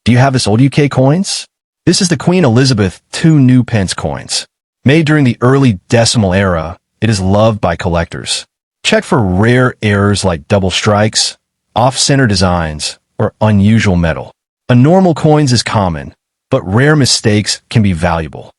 Do you have this old UK coins? This is the Queen Elizabeth II new pence coins. Made during the early decimal era, it is loved by collectors. Check for rare errors like double strikes, off-center designs, or unusual metal. A normal coins is common, but rare mistakes can be valuable.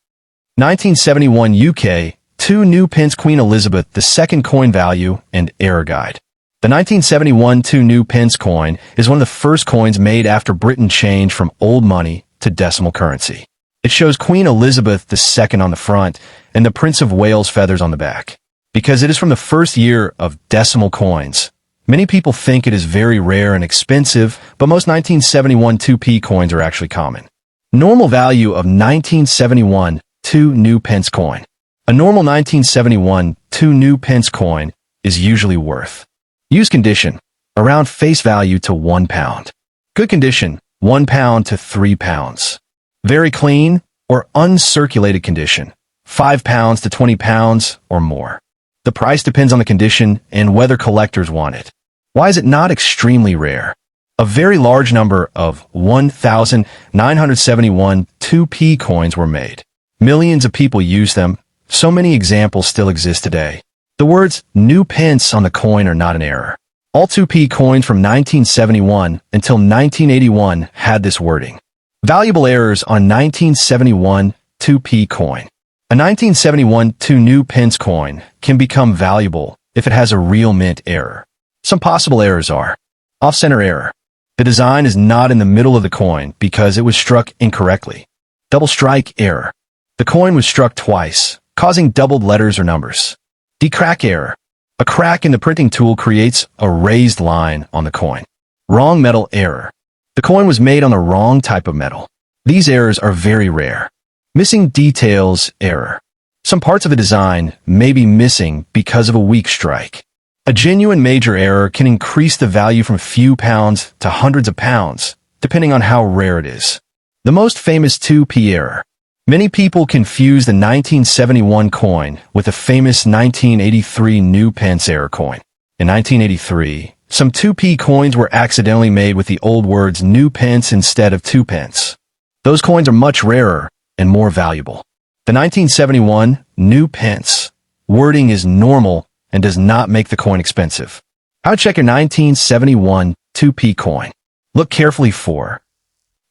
1971 UK, 2 new pence Queen Elizabeth II coin value and error guide. The 1971 2 new pence coin is one of the first coins made after Britain changed from old money to decimal currency. It shows Queen Elizabeth II on the front and the Prince of Wales feathers on the back. Because it is from the first year of decimal coins, many people think it is very rare and expensive, but most 1971 2p coins are actually common. Normal value of 1971 2 new pence coin. A normal 1971 2 new pence coin is usually worth. Use condition, around face value to £1. Good condition, £1 to £3. Very clean or uncirculated condition, £5 to £20 or more. The price depends on the condition and whether collectors want it. Why is it not extremely rare? A very large number of 1,971 2p coins were made. Millions of people use them. So many examples still exist today. The words new pence on the coin are not an error. All 2p coins from 1971 until 1981 had this wording. Valuable errors on 1971 2p coin. A 1971 2 new pence coin can become valuable if it has a real mint error. Some possible errors are: off-center error. The design is not in the middle of the coin because it was struck incorrectly. Double strike error. The coin was struck twice, causing doubled letters or numbers. Decrack error. A crack in the printing tool creates a raised line on the coin. Wrong metal error. The coin was made on the wrong type of metal. These errors are very rare. Missing details error. Some parts of the design may be missing because of a weak strike. A genuine major error can increase the value from a few pounds to hundreds of pounds, depending on how rare it is. The most famous 2p error. Many people confuse the 1971 coin with the famous 1983 new pence error coin. In 1983, some 2p coins were accidentally made with the old words new pence instead of 2 pence. Those coins are much rarer and more valuable. The 1971 new pence wording is normal and does not make the coin expensive. How to check your 1971 2p coin. Look carefully for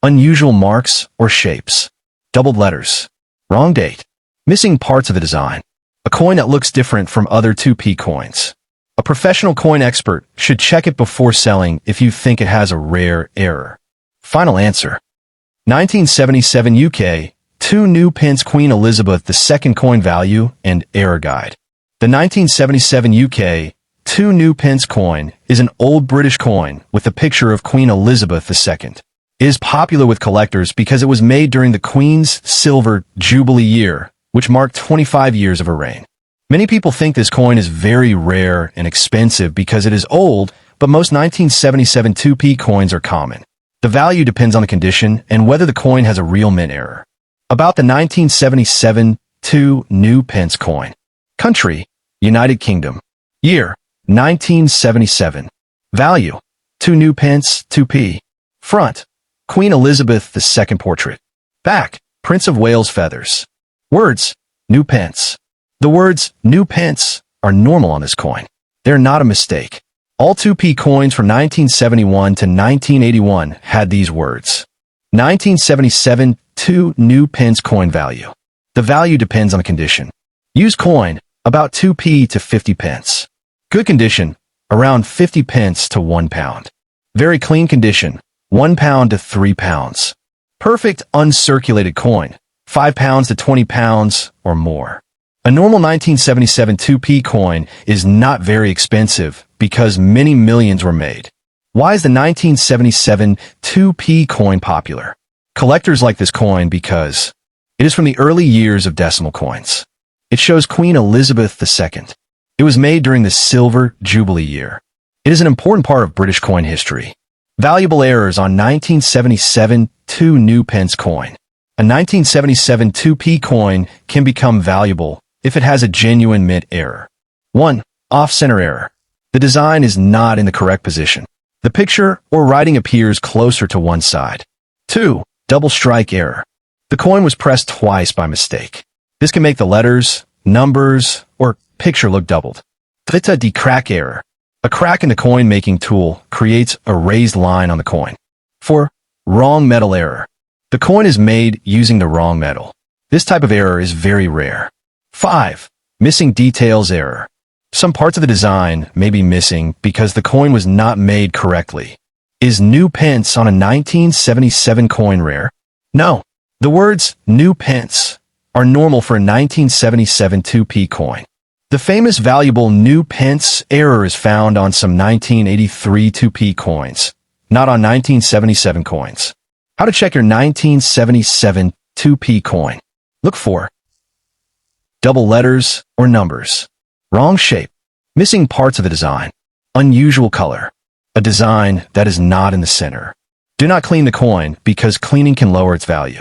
unusual marks or shapes. Doubled letters. Wrong date. Missing parts of the design. A coin that looks different from other 2p coins. A professional coin expert should check it before selling if you think it has a rare error. Final answer. 1977 UK, 2 new pence Queen Elizabeth II coin value and error guide. The 1977 UK, 2 new pence coin is an old British coin with a picture of Queen Elizabeth II. It is popular with collectors because it was made during the Queen's Silver Jubilee year, which marked 25 years of her reign. Many people think this coin is very rare and expensive because it is old, but most 1977 2p coins are common. The value depends on the condition and whether the coin has a real mint error. About the 1977 2 new pence coin. Country, United Kingdom. Year, 1977. Value, 2 new pence 2p. Front, Queen Elizabeth II portrait. Back, Prince of Wales feathers. Words, new pence. The words new pence are normal on this coin. They're not a mistake. All 2p coins from 1971 to 1981 had these words. 1977 2 new pence coin value. The value depends on the condition. Use coin, about 2p to 50 pence. Good condition, around 50 pence to £1. Very clean condition, £1 to £3. Perfect uncirculated coin, £5 to £20 or more. A normal 1977 2p coin is not very expensive because many millions were made. Why is the 1977 2p coin popular? Collectors like this coin because it is from the early years of decimal coins. It shows Queen Elizabeth II. It was made during the Silver Jubilee year. It is an important part of British coin history. Valuable errors on 1977 2 new pence coin. A 1977 2p coin can become valuable if it has a genuine mint error. 1. Off-center error. The design is not in the correct position. The picture or writing appears closer to one side. 2. Double strike error. The coin was pressed twice by mistake. This can make the letters, numbers, or picture look doubled. 3. Crack error. A crack in the coin-making tool creates a raised line on the coin. 4. Wrong metal error. The coin is made using the wrong metal. This type of error is very rare. 5. Missing details error. Some parts of the design may be missing because the coin was not made correctly. Is new pence on a 1977 coin rare? No. The words new pence are normal for a 1977 2p coin. The famous valuable new pence error is found on some 1983 2p coins, not on 1977 coins. How to check your 1977 2p coin. Look for double letters or numbers, wrong shape, missing parts of the design, unusual color, a design that is not in the center. Do not clean the coin because cleaning can lower its value.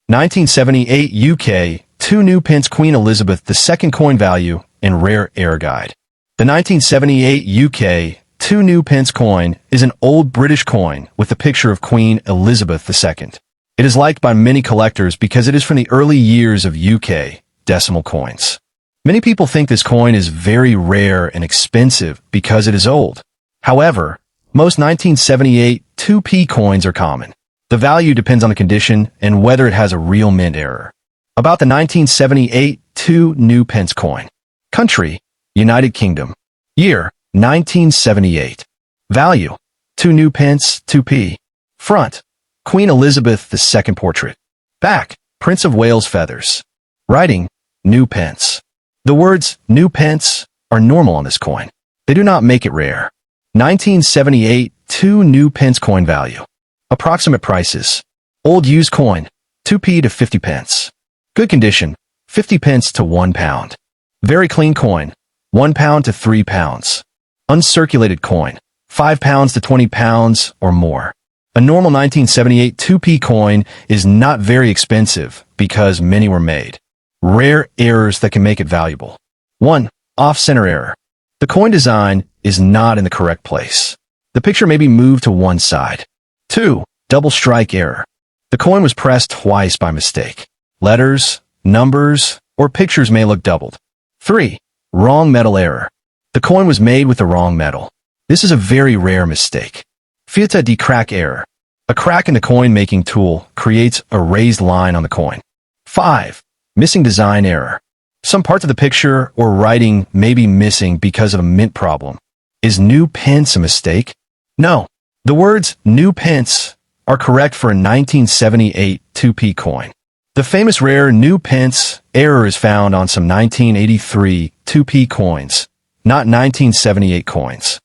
1978 UK 2 new pence Queen Elizabeth II coin value and rare error guide. The 1978 UK 2 new pence coin is an old British coin with a picture of Queen Elizabeth II. It is liked by many collectors because it is from the early years of UK decimal coins. Many people think this coin is very rare and expensive because it is old. However, most 1978 2p coins are common. The value depends on the condition and whether it has a real mint error. About the 1978 2 new pence coin. Country, United Kingdom. Year, 1978. Value, 2 new pence 2p. Front, Queen Elizabeth II portrait. Back, Prince of Wales feathers. Writing, new pence. The words new pence are normal on this coin. They do not make it rare. 1978 2 new pence coin value. Approximate prices. Old used coin, 2p to 50 pence. Good condition, 50 pence to 1 pound. Very clean coin, 1 pound to 3 pounds. Uncirculated coin, 5 pounds to 20 pounds or more. A normal 1978 2p coin is not very expensive because many were made. Rare errors that can make it valuable. 1. Off-center error. The coin design is not in the correct place. The picture may be moved to one side. 2. Double strike error. The coin was pressed twice by mistake. Letters, numbers, or pictures may look doubled. 3. Wrong metal error. The coin was made with the wrong metal. This is a very rare mistake. 4. Crack error. A crack in the coin-making tool creates a raised line on the coin. 5. Missing design error. Some parts of the picture or writing may be missing because of a mint problem. Is new pence a mistake? No. The words new pence are correct for a 1978 2p coin. The famous rare new pence error is found on some 1983 2p coins, not 1978 coins.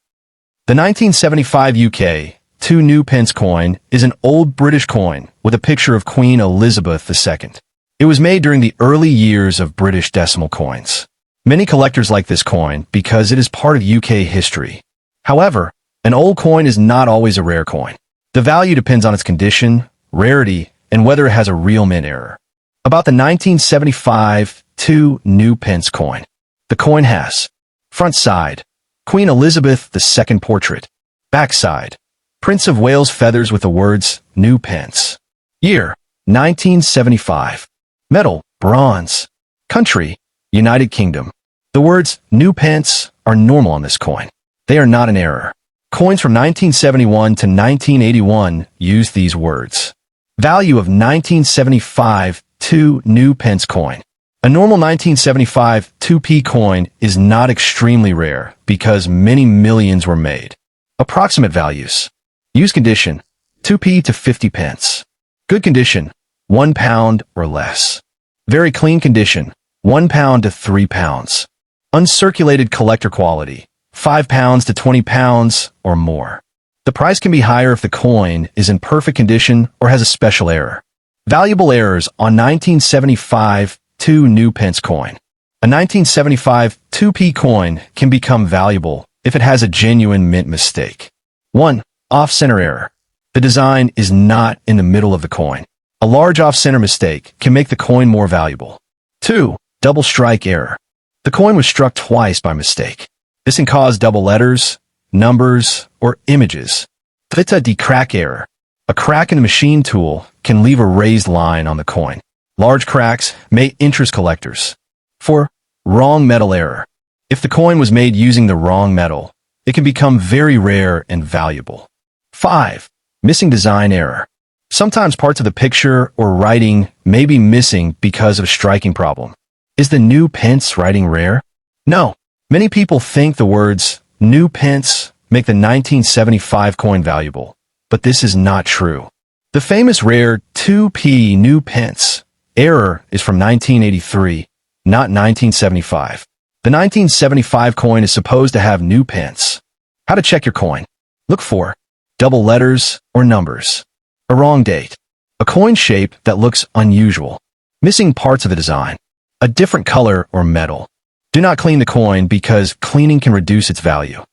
The 1975 UK 2 new pence coin is an old British coin with a picture of Queen Elizabeth II. It was made during the early years of British decimal coins. Many collectors like this coin because it is part of UK history. However, an old coin is not always a rare coin. The value depends on its condition, rarity, and whether it has a real mint error. About the 1975 2 new pence coin. The coin has front side, Queen Elizabeth II portrait. Back side, Prince of Wales feathers with the words new pence. Year, 1975. Metal, bronze. Country, United Kingdom. The words new pence are normal on this coin. They are not an error. Coins from 1971 to 1981 use these words. Value of 1975 2 new pence coin. A normal 1975 2p coin is not extremely rare because many millions were made. Approximate values. Use condition, 2p to 50 pence. Good condition, 1 pound or less. Very clean condition, 1 pound to 3 pounds. Uncirculated collector quality, 5 pounds to 20 pounds or more. The price can be higher if the coin is in perfect condition or has a special error. Valuable errors on 1975 2 new pence coin. A 1975 2p coin can become valuable if it has a genuine mint mistake. 1. Off-center error. The design is not in the middle of the coin. A large off-center mistake can make the coin more valuable. 2. Double strike error. The coin was struck twice by mistake. This can cause double letters, numbers, or images. 3. Crack error. A crack in the machine tool can leave a raised line on the coin. Large cracks may interest collectors. 4. Wrong metal error. If the coin was made using the wrong metal, it can become very rare and valuable. 5. Missing design error. Sometimes parts of the picture or writing may be missing because of a striking problem. Is the new Pence writing rare? No. Many people think the words new Pence make the 1975 coin valuable, but this is not true. The famous rare 2p new Pence error is from 1983, not 1975. The 1975 coin is supposed to have new Pence. How to check your coin. Look for double letters or numbers. A wrong date. A coin shape that looks unusual. Missing parts of the design. A different color or metal. Do not clean the coin because cleaning can reduce its value.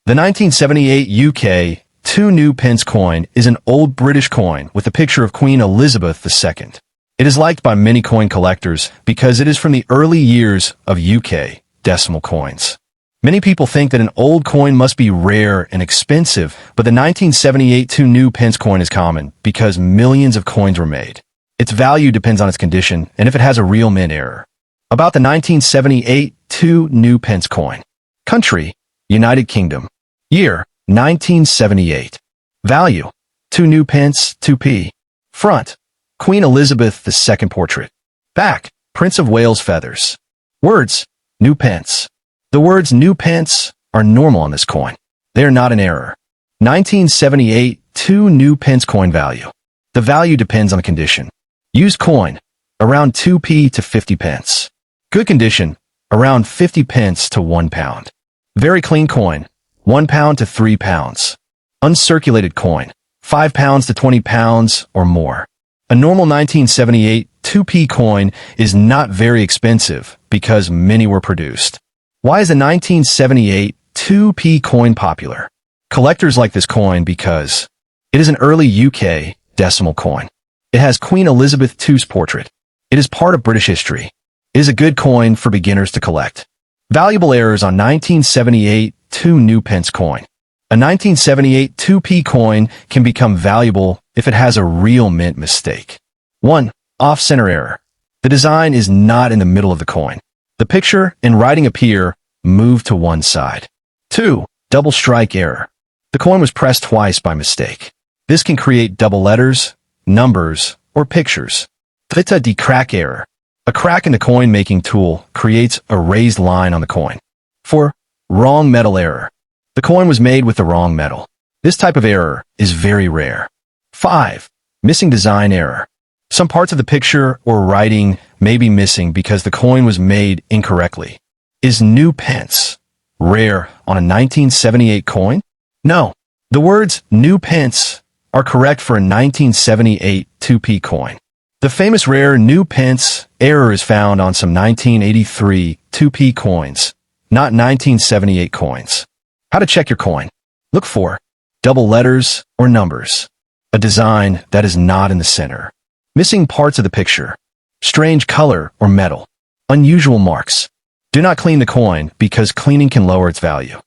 The 1978 UK 2 new Pence coin is an old British coin with a picture of Queen Elizabeth II. It is liked by many coin collectors because it is from the early years of UK decimal coins. Many people think that an old coin must be rare and expensive, but the 1978 2 new Pence coin is common because millions of coins were made. Its value depends on its condition and if it has a real mint error. About the 1978 2 new Pence coin. Country, United Kingdom. Year, 1978. Value, 2 new Pence, 2p. Front, Queen Elizabeth II portrait. Back, Prince of Wales feathers. Words, new Pence. The words new Pence are normal on this coin. They are not an error. 1978 2 new Pence coin value. The value depends on the condition. Used coin, around 2p to 50 pence. Good condition, around 50 pence to 1 pound. Very clean coin, 1 pound to 3 pounds. Uncirculated coin, 5 pounds to 20 pounds or more. A normal 1978 2p coin is not very expensive because many were produced. Why is the 1978 2p coin popular? Collectors like this coin because it is an early UK decimal coin. It has Queen Elizabeth II's portrait. It is part of British history. It is a good coin for beginners to collect. Valuable errors on 1978 2 new Pence coin. A 1978 2p coin can become valuable if it has a real mint mistake. 1. Off-center error. The design is not in the middle of the coin. The picture and writing appear moved to one side. 2. Double strike error. The coin was pressed twice by mistake. This can create double letters, numbers, or pictures. 3. Crack error. A crack in the coin-making tool creates a raised line on the coin. 4. Wrong metal error. The coin was made with the wrong metal. This type of error is very rare. 5. Missing design error. Some parts of the picture or writing may be missing because the coin was made incorrectly. Is new Pence rare on a 1978 coin? No. The words new Pence are correct for a 1978 2p coin. The famous rare new Pence error is found on some 1983 2p coins, not 1978 coins. How to check your coin. Look for double letters or numbers. A design that is not in the center. Missing parts of the picture. Strange color or metal. Unusual marks. Do not clean the coin because cleaning can lower its value.